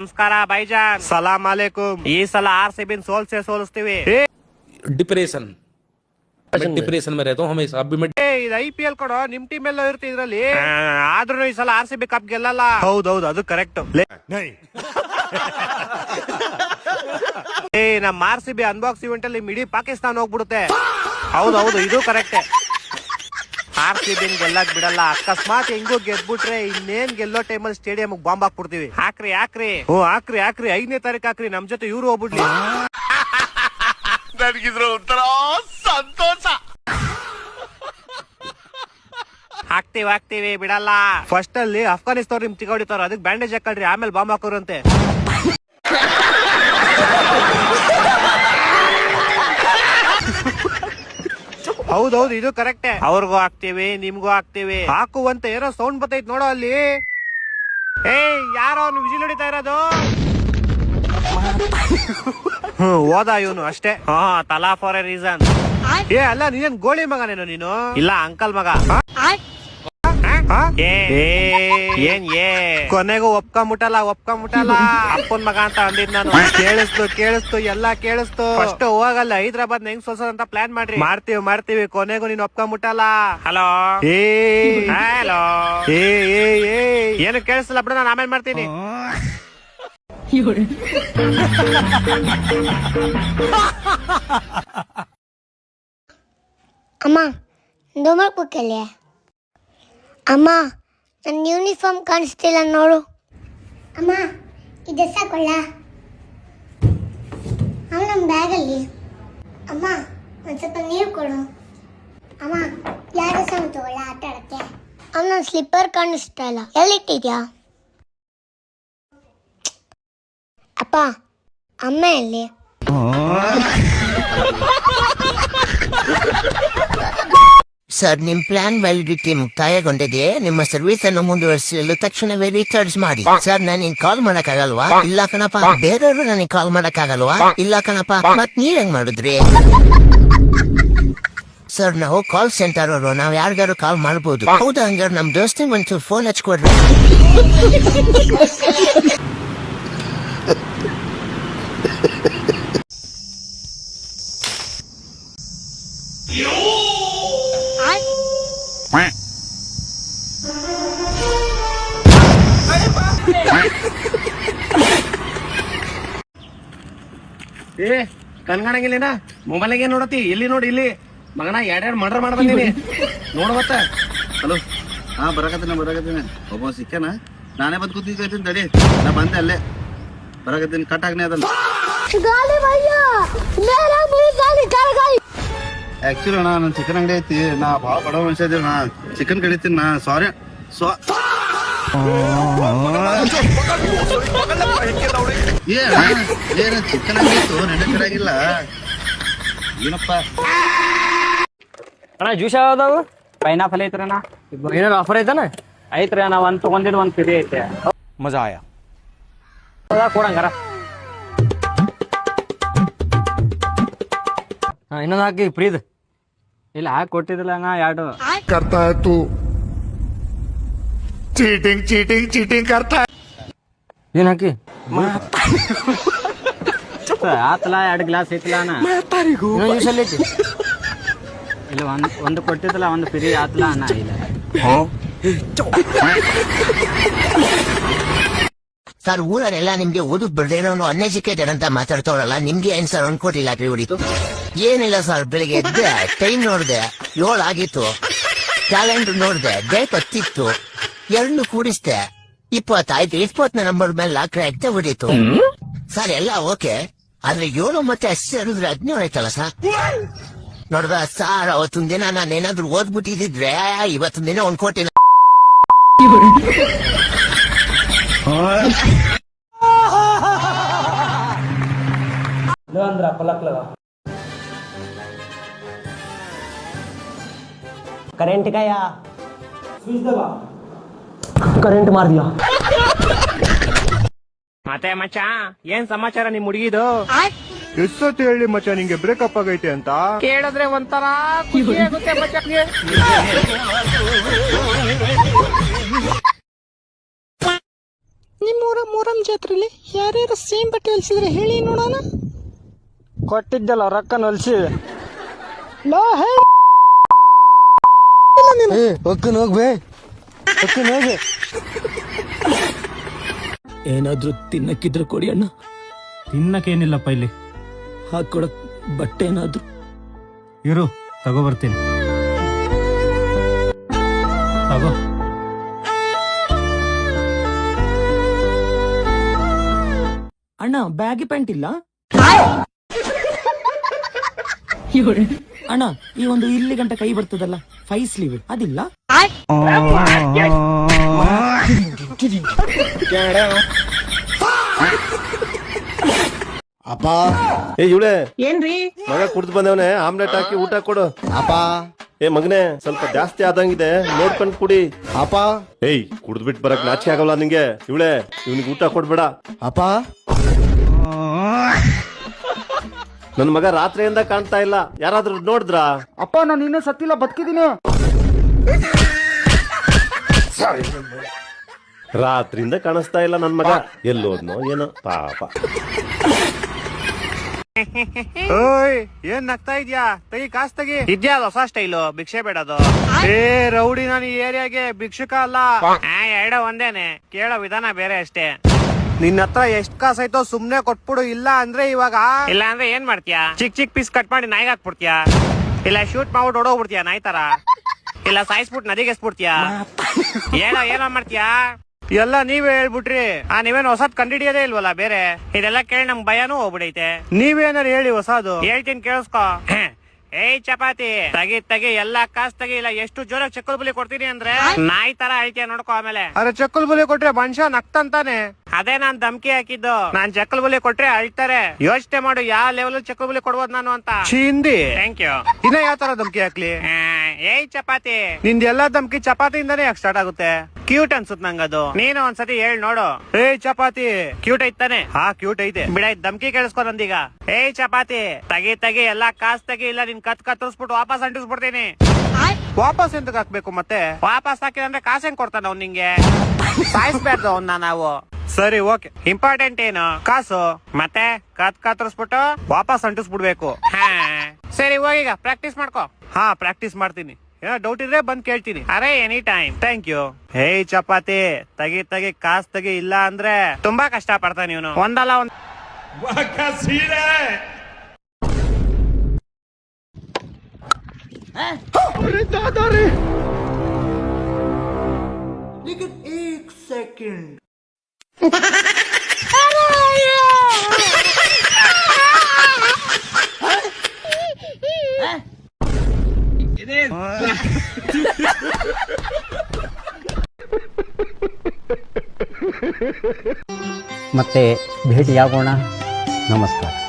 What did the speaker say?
ನಮಸ್ಕಾರ ಬೈಜಾನ್. ಸಲಾಂ ಅಲೈಕುಂ. ಈ ಸಲ RCB ಸೋಲಿಸ್ತೀವಿ. डिप्रेशन में रहता हूँ हमेशा. अब भी मैं ಇದು IPL ಕೊಡೋ ನಿಮ್ ಟೀಮ್ ಎಲ್ಲ ಇರುತ್ತೆ ಇದ್ರಲ್ಲಿ. ಆದ್ರೂ ಈ ಸಲ RCB ಕಪ್ ಗೆಲ್ಲಲ್ಲ. ಹೌದೌದು, ಅದು ಕರೆಕ್ಟ್. ನಮ್ಮ RCB ಅನ್ಬಾಕ್ಸ್ ಇವೆಂಟ್ ಅಲ್ಲಿ ಮಿಡಿ ಪಾಕಿಸ್ತಾನ ಹೋಗ್ಬಿಡುತ್ತೆ. ಹೌದೌದು, ಇದು ಕರೆಕ್ಟ್. RCB ಗೆಲ್ಲಕ್ ಬಿಡಲ್ಲ. ಅಕಸ್ಮಾತ್ ಹೆಂಗೋ ಗೆದ್ಬಿಟ್ರೆ ಇನ್ನೇನ್ ಗೆಲ್ಲೋ ಟೈಮಲ್ಲಿ ಸ್ಟೇಡಿಯಂ ಬಾಂಬ್ ಹಾಕ್ಬಿಡ್ತೀವಿ. ಹಾಕ್ರಿ ಹಾಕ್ರಿ 5ನೇ ತಾರೀಕು ಹಾಕ್ರಿ. ನಮ್ ಜೊತೆ ಇವ್ರು ಹೋಗ್ಬಿಡ್ಲಿ. ನನಗಿದ್ರ ಒಂಥರ ಸಂತೋಷ. ಹಾಕ್ತಿವಿ ಬಿಡಲ್ಲ. ಫಸ್ಟ್ ಅಲ್ಲಿ ಅಫ್ಘಾನಿಸ್ತಾನ ನಿಮ್ ತಿಗೋಡಿತಾರ, ಅದಕ್ಕೆ ಬ್ಯಾಂಡೇಜ್ ಹಾಕೊಳ್ರಿ, ಆಮೇಲೆ ಬಾಂಬ್ ಹಾಕೋರಂತೆ. ಹೌದೌದು, ಇದು ಕರೆಕ್ಟೇ. ಅವ್ರಿಗೂ ಹಾಕ್ತಿವಿ, ನಿಮ್ಗೂ ಹಾಕ್ತಿವಿ. ಹಾಕುವಂತ ಏನೋ ಸೌಂಡ್ ಬರ್ತೈತ್ ನೋಡೋ ಅಲ್ಲಿ. ಯಾರೋ ಅವ್ನು ವಿಜಿಲ್ ಹೊಡಿತಾ ಇರೋದು. ಹೋದ ಇವನು ಅಷ್ಟೇ. ತಲಾ ಫಾರ್ ಎ ರೀಸನ್. ಅಲ್ಲ, ನೀನ್ ಗೋಳಿ ಮಗನೇನು ನೀನು? ಇಲ್ಲ, ಅಂಕಲ್ ಮಗ. ಕೊನೆಗೂ ಒಪ್ಕೊಂಬಿಟ್ಟಲ್ಲ. ಅಪ್ಪನ್ ಮಗ ಅಂತ ಅಂದಿದ್ ನಾನು. ಕೇಳಿಸ್ತು ಎಲ್ಲ ಕೇಳಿಸ್ತು. ಫಸ್ಟ್ ಹೋಗಲ್ಲ ಹೈದ್ರಾಬಾದ್ ಹೆಂಗ್ ಸೋಸೋದಂತ ಪ್ಲಾನ್ ಮಾಡ್ತೀವಿ. ಕೊನೆಗೂ ನೀನ್ ಒಪ್ಕೊಂಬಿಟ್ಟಲ್ಲ. ಹಲೋ ಏನು ಕೇಳಿಸ್ತಿಲ್ಲ ಬಿಡ, ನಾನು ಆಮೇಲೆ ಮಾಡ್ತೀನಿ. ಅಮ್ಮ ಮಾಡ್ಬೇಕಲ್ಲೇ. ಅಮ್ಮ, ನನ್ನ ಯೂನಿಫಾರ್ಮ್ ಕಾಣಿಸ್ತಿಲ್ಲ ನೋಡು. ಅಮ್ಮ, ಈ ಡ್ರೆಸ್ ಹಾಕೊಳ್ಳ. ಅಮ್ಮ, ನಮ್ಮ ಬ್ಯಾಗಲ್ಲಿ. ಅಮ್ಮ, ಒಂದು ಸ್ವಲ್ಪ ನೀರು ಕೊಡು. ಅಮ್ಮ, ಯಾವ ಡ್ರೆಸ್ ತಗೊಳ್ಳ ಆಟ ಆಡಕ್ಕೆ? ಅಮ್ಮ, ನನ್ನ ಸ್ಲಿಪ್ಪರ್ ಕಾಣಿಸ್ತಾ ಇಲ್ಲ, ಎಲ್ಲಿಟ್ಟಿದ್ಯಾ? ಅಪ್ಪ, ಅಮ್ಮ ಎಲ್ಲಿ? ಸರ್, ನಿಮ್ ಪ್ಲಾನ್ ವ್ಯಾಲಿಡಿಟಿ ಮುಕ್ತಾಯಗೊಂಡಿದೆ. ನಿಮ್ಮ ಸರ್ವಿಸ್ ಅನ್ನು ಮುಂದುವರಿಸಲು ತಕ್ಷಣವೇ ರೀಚಾರ್ಜ್ ಮಾಡಿ. ಸರ್, ನನಗೆ ಕಾಲ್ ಮಾಡಕ್ಕಾಗಲ್ವಾ? ಇಲ್ಲ ಕಣಪ್ಪ. ಬೇರೆಯವರು ನನಗೆ ಕಾಲ್ ಮಾಡಕ್ಕಾಗಲ್ವಾ? ಇಲ್ಲ ಕಣಪ್ಪ. ಮತ್ ನೀವ್ ಹೆಂಗ್ ಮಾಡಿದ್ರಿ? ಸರ್, ನಾವು ಕಾಲ್ ಸೆಂಟರ್ ಅವರು, ನಾವ್ ಯಾರಿಗಾರು ಕಾಲ್ ಮಾಡ್ಬೋದು. ಹೌದಾ? ಹಂಗಾರೆ ನಮ್ ದೋಸ್ತಿಗೆ ಒಂಚೂರು ಫೋನ್ ಹಚ್ಕೊಡ್ರಿ. ಕಣ್ಗಾಣಂಗಿಲ್ಲ ಮೊಬೈಲ್ಗೆ ನೋಡತಿ. ಇಲ್ಲಿ ನೋಡಿ, ಇಲ್ಲಿ ಮಗನ ಎರಡೆರಡು ಮರ್ಡರ್ ಮಾಡ ಬಂದೀನಿ ನೋಡ ಮತ್ತ. ಹಲೋ, ಬರಕತ್ತೀನಿ. ಒಬ್ಬ ಸಿಕ್ಕನ, ನಾನೇ ಬಂದು ಕೂತೀನಿ. ತಡಿ, ನಾ ಬಂದೆ ಅಲ್ಲೇ ಬರಕತ್ತೀನಿ. ಕಟ್ ಆಗ್ನೇ ಅದಲ್ಲ. ಆಕ್ಚುಲಿ ಅಣ್ಣ, ನನ್ ಚಿಕನ್ ಅಂಗಡಿ ಐತಿ. ನಾ ಭಾಳ ಬಡವ ಮನುಷ್ಯ ಇದೀವಿ. ನಾ ಚಿಕನ್ ಕಡಿತೀನಿ. ನಾ ಸಾರಿ. ಏನ ಚಿಕನ್ ಅಂಗಡಿ ಇತ್ತು, ನಡೆಯಕ್ಕಾಗಿಲ್ಲ. ಏನಪ್ಪ ಅಣ್ಣ, ಜ್ಯೂಸ್ ಯಾವ್ದಾವು? ಪೈನಾಪಲ್ ಐತ್ರಣ್ಣ. ಏನಾರ ಆಫರ್ ಐತನ? ಐತ್ರಿ ಅಣ್ಣ, ಒಂದ್ ತಗೊಂಡಿದ್ ಒಂದ್ ಫ್ರೀ ಐತೆ. ಮಜಾ ಆಯ ಕೊಡಂಗಾರ. ಇನ್ನೊಂದು ಹಾಕಿ ಫ್ರೀದ್. ಇಲ್ಲ, ಹಾಕಿ ಕೊಟ್ಟಿದ್ದಿಲ್ಲ ಅಣ್ಣ, ಎರಡು. करता है तू चीटिंग करता है. ಏನ್ ಹಾಕಿ ಆತಲ, ಎರಡು ಗ್ಲಾಸ್ ಐತಿಲ್ಲ ಅಣ್ಣ. ಜ್ಯೂಸ್ ಅಲ್ಲಿ ಐತಿ. ಇಲ್ಲ, ಒಂದು ಕೊಟ್ಟಿದ್ದಲ್ಲ, ಒಂದು ಫ್ರೀ ಆತಲ ಅಣ್ಣ. ಇಲ್ಲ ಸರ್, ಊರಲ್ಲೆಲ್ಲ ನಿಮ್ಗೆ ಓದಕ್ ಬಿಡದೇನೋ ಅನ್ಎಜುಕೇಟೆಡ್ ಅಂತ ಮಾತಾಡ್ತಾವ್ರಲ್ಲ, ನಿಮ್ಗೆ ಏನ್ ಸರ್ ಅನ್ಕೋಟಿಲ್ಲ ಹೊಡಿತು? ಏನಿಲ್ಲ ಸರ್, ಬೆಳಿಗ್ಗೆ ಎದ್ದೆ, ಟೈಮ್ ನೋಡ್ದೆ, 7 ಆಗಿತ್ತು. ಕ್ಯಾಲೆಂಡರ್ ನೋಡ್ದೆ, ಡೇಟ್ 10 2 ಕೂಡಿಸ್ದೆ, 20 ಆಯ್ತು. 20ನೇ ನಂಬರ್ ಮೇಲೆ ಕರೆಕ್ಟ್ ಹೊಡೀತು ಸರ್. ಎಲ್ಲ ಓಕೆ, ಆದ್ರೆ 7 ಮತ್ತೆ 10 ಸೇರಿದ್ರೆ 17 ಆಯ್ತಲ್ಲ ಸರ್. ನೋಡ್ದ ಸರ್, ಅವತ್ತೊಂದ್ ದಿನ ನಾನು ಏನಾದ್ರು ಓದ್ಬಿಟ್ಟಿದ್ರೆ ಇವತ್ತೊಂದ್ ದಿನ 1 ಕೋಟಿ. करेंट गया, स्विच दबा, करेंट मार दिया. ಮತ್ತೆ ಮಚ್ಚ, ಏನ್ ಸಮಾಚಾರ ನಿಮ್ ಹುಡುಗಿದು? ಎಷ್ಟೊತ್ತು ಹೇಳಿ ಮಚ್ಚ ನಿಂಗೆ ಬ್ರೇಕಪ್ ಆಗೈತೆ ಅಂತ? ಕೇಳಿದ್ರೆ ಒಂಥರ ಖುಷಿ ಆಗುತ್ತೆ ಮಚ್ಚಕ್ಕೆ. ನಿಮ್ಮೂರ ಮೊಹರಂ ಜಾತ್ರೆಲಿ ಸೇಮ್ ಬಟ್ಟೆ ಹೊಲ್ಸಿದ್ರೆ ಹೇಳಿ ನೋಡೋಣ. ಕೊಟ್ಟಿದ್ದಲ್ಲ ರೊಕ್ಕ ಹೊಲ್ಸಿ. ಲೋ ಹೇ ಒಕ್ಕನ್ ಹೋಗ್ಬೇ, ಒಕ್ಕನ್ ಹೋಗಿ. ಏನಾದ್ರೂ ತಿನ್ನಕ್ಕಿದ್ರೆ ಕೊಡಿ ಅಣ್ಣ. ತಿನ್ನಕ್ಕೇನಿಲ್ಲಪ್ಪ ಇಲ್ಲಿ. ಹಾಕೊಡಕ್ ಬಟ್ಟೆ ಏನಾದ್ರು ಇರು ತಗೋಬರ್ತೀನಿ. ತಗೋ. ಅಣ್ಣ ಬ್ಯಾಗಿ ಪ್ಯಾಂಟ್ ಇಲ್ಲ ಅಣ್ಣ? ಈ ಒಂದು ಇಲ್ಲಿ ಗಂಟ ಕೈ ಬರ್ತದಲ್ಲ 5 ಸ್ಲೀವ್ ಅದಿಲ್ಲ? ಅಪ್ಪ ಏ ಇವಳೆ ಏನ್ರಿ ಮಗ ಕುಡ್ದು ಬಂದವನೆ, ಆಮ್ಲೆಟ್ ಹಾಕಿ ಊಟ ಕೊಡು. ಅಪ್ಪ ಏ ಮಗನೇ, ಸ್ವಲ್ಪ ಜಾಸ್ತಿ ಆದಂಗಿದೆ, ನೋಡ್ಕೊಂಡ್ ಕುಡಿ. ಅಪ್ಪ ಏಯ್ ಕುಡ್ದು ಬಿಟ್ಟು ಬರಕ್ ನಾಚಿಕೆ ಆಗಲ್ಲ ನಿಂಗೆ? ಇವಳೆ ಇವ್ನಿಗೆ ಊಟ ಕೊಡ್ಬೇಡ. ಅಪ್ಪ ನನ್ ಮಗ ರಾತ್ರಿಯಿಂದ ಕಾಣ್ತಾ ಇಲ್ಲ, ಯಾರಾದ್ರೂ ನೋಡಿದ್ರಾ? ಅಪ್ಪ ನಾನು ಇನ್ನೂ ಸತ್ತಿಲ್ಲ, ಬದುಕಿದ್ದೀನಿ. ರಾತ್ರಿಯಿಂದ ಕಾಣಿಸ್ತಾ ಇಲ್ಲ ನನ್ ಮಗ, ಎಲ್ಲೋದ್ನೋ ಏನೋ ಪಾಪ. ಓಯ್ ಏನ್ ನಗ್ತಾ ಇದ್ಯಾ? ತೆಗಿ ಕಾಸ್ ತೆಗಿ. ಇದ್ಯಾ ಹೊಸ ಸ್ಟೈಲು ಭಿಕ್ಷೆ ಬೇಡದು. ಏ ರೌಡಿ, ನಾನು ಈ ಏರಿಯಾಗೆ ಭಿಕ್ಷುಕ ಅಲ್ಲ. ಎರಡ ಒಂದೇನೆ, ಕೇಳೋ ವಿಧಾನ ಬೇರೆ ಅಷ್ಟೇ. ನಿನ್ನ ಹತ್ರ ಎಷ್ಟ್ ಕಾಸಾಯ್ತೋ ಸುಮ್ನೆ ಕೊಟ್ಬಿಡು, ಇಲ್ಲ ಅಂದ್ರೆ ಇವಾಗ ಇಲ್ಲ ಅಂದ್ರೆ ಏನ್ ಮಾಡ್ತೀಯಾ? ಚಿಕ್ ಚಿಕ್ ಪೀಸ್ ಕಟ್ ಮಾಡಿ ನಾಯಿಗೆ ಹಾಕ್ಬಿಡ್ತೀಯಾ? ಇಲ್ಲ ಶೂಟ್ ಮಾಡ್ಬಿಟ್ಟು ಹೊಡೋಗ್ಬಿಡ್ತೀಯಾ ನಾಯಿ ತರ? ಇಲ್ಲ ಸಾಯಿಸ್ಬಿಟ್ಟು ನದಿಗೆ ಎಸ್ಬಿಡ್ತೀಯಾ? ಏನೋ ಮಾಡ್ತೀಯಾ? ಎಲ್ಲ ನೀವೇ ಹೇಳ್ಬಿಟ್ರಿ. ನೀವೇನು ಹೊಸದ್ ಕಂಡಿಡಿಯೋದೇ ಇಲ್ವಲ್ಲ ಬೇರೆ? ಇದೆಲ್ಲ ಕೇಳಿ ನಮ್ ಭಯನೂ ಹೋಗ್ಬಿಡೈತೆ. ನೀವೇನಾರು ಹೇಳಿ ಹೊಸದು. ಹೇಳ್ತೀನಿ ಕೇಳಿಸ್ಕೊ. ಏಯ್ ಚಪಾತಿ ತಗಿ ಎಲ್ಲ ಕಾಸ್ ತಗಿ, ಇಲ್ಲ ಎಷ್ಟು ಜೋರಾಗಿ ಚಕ್ಕಲ್ ಬುಲಿ ಕೊಡ್ತೀನಿ ಅಂದ್ರೆ ನಾಯಿ ತರ ಅಳ್ತೀಯ ನೋಡ್ಕೊ ಆಮೇಲೆ. ಅರೆ ಚಕ್ಕಲ್ ಬುಲಿ ಕೊಟ್ರೆ ಮನುಷ್ಯ ನಗ್ತಂತಾನೆ. ಅದೇ ನಾನ್ ಧಮ್ಕಿ ಹಾಕಿದ್ದು. ನಾನ್ ಚಕ್ಕಲ್ ಬುಲಿ ಕೊಟ್ರೆ ಅಳ್ತಾರೆ. ಯೋಚನೆ ಮಾಡು ಯಾವ ಲೆವೆಲ್ ಚಕ್ಕಲ್ ಬುಲಿ ಕೊಡ್ಬೋದು ನಾನು ಅಂತ. Hindi thank you. ಇನ್ನ ಯಾವ ತರ ಧಮ್ಕಿ ಹಾಕ್ಲಿ? ಏಯ್ ಚಪಾತಿ, ನಿಂದ ಎಲ್ಲಾ ಧಮ್ಕಿ ಚಪಾತಿಯಿಂದಾನೇ ಯಾಕೆ ಸ್ಟಾರ್ಟ್ ಆಗುತ್ತೆ? ಕ್ಯೂಟ್ ಅನ್ಸುತ್ ನಂಗದು. ನೀನು ಒಂದ್ಸತಿ ಹೇಳ್ ನೋಡು. ಏಯ್ ಚಪಾತಿ ಕ್ಯೂಟ್ ಐತಾನೆ? ಹಾ ಕ್ಯೂಟ್ ಐತೆ ಬಿಡ. ಧಮ್ಕಿ ಕೇಳಿಸ್ಕೊ ನಂದೀಗ. ಏಯ್ ಚಪಾತಿ ತಗಿ ಎಲ್ಲಾ ಕಾಸ್ ತಗಿ, ಇಲ್ಲ ನಿನ್ ಕತ್ತರಿಸ್ಬಿಟ್ಟು ವಾಪಸ್ ಅಂಟಿಸ್ಬಿಡ್ತೀನಿ. ವಾಪಸ್ ಎಂತಕ್ ಹಾಕ್ಬೇಕು ಮತ್ತೆ? ವಾಪಸ್ ಹಾಕಿದ್ರೆ ಕಾಸು ಹೆಂಗ್ ಕೊಡ್ತಾನ ಅವ್ನ್ ನಿಂಗೆ? ಸಾಯಿಸ್ಬಾರ್ದು ಅವನ್ನ ನಾವು. ಸರಿ ಓಕೆ, ಇಂಪಾರ್ಟೆಂಟ್ ಏನು? ಕಾಸು ಮತ್ತೆ ಕತ್ತರಿಸ್ಬಿಟ್ಟು ವಾಪಸ್ ಅಂಟಿಸ್ಬಿಡ್ಬೇಕು. ಸರಿ ಹೋಗೀಗ ಪ್ರಾಕ್ಟೀಸ್ ಮಾಡ್ಕೋ. ಹಾ ಪ್ರಾಕ್ಟೀಸ್ ಮಾಡ್ತೀನಿ. ಏನೋ ಡೌಟ್ ಇದ್ರೆ ಬಂದ್ ಕೇಳ್ತೀನಿ. ಅರೆ ಎನಿ ಟೈಮ್. Thank you. ಹೇಯ್ ಚಪಾತಿ ತಗಿ ಕಾಸ್ ತಗಿ, ಇಲ್ಲ ಅಂದ್ರೆ ತುಂಬಾ ಕಷ್ಟ ಪಡ್ತಾನೆ ಇವನು. ಒಂದಲ್ಲ ಒಂದ್ ಮತ್ತೆ ಭೇಟಿಯಾಗೋಣ. ನಮಸ್ಕಾರ.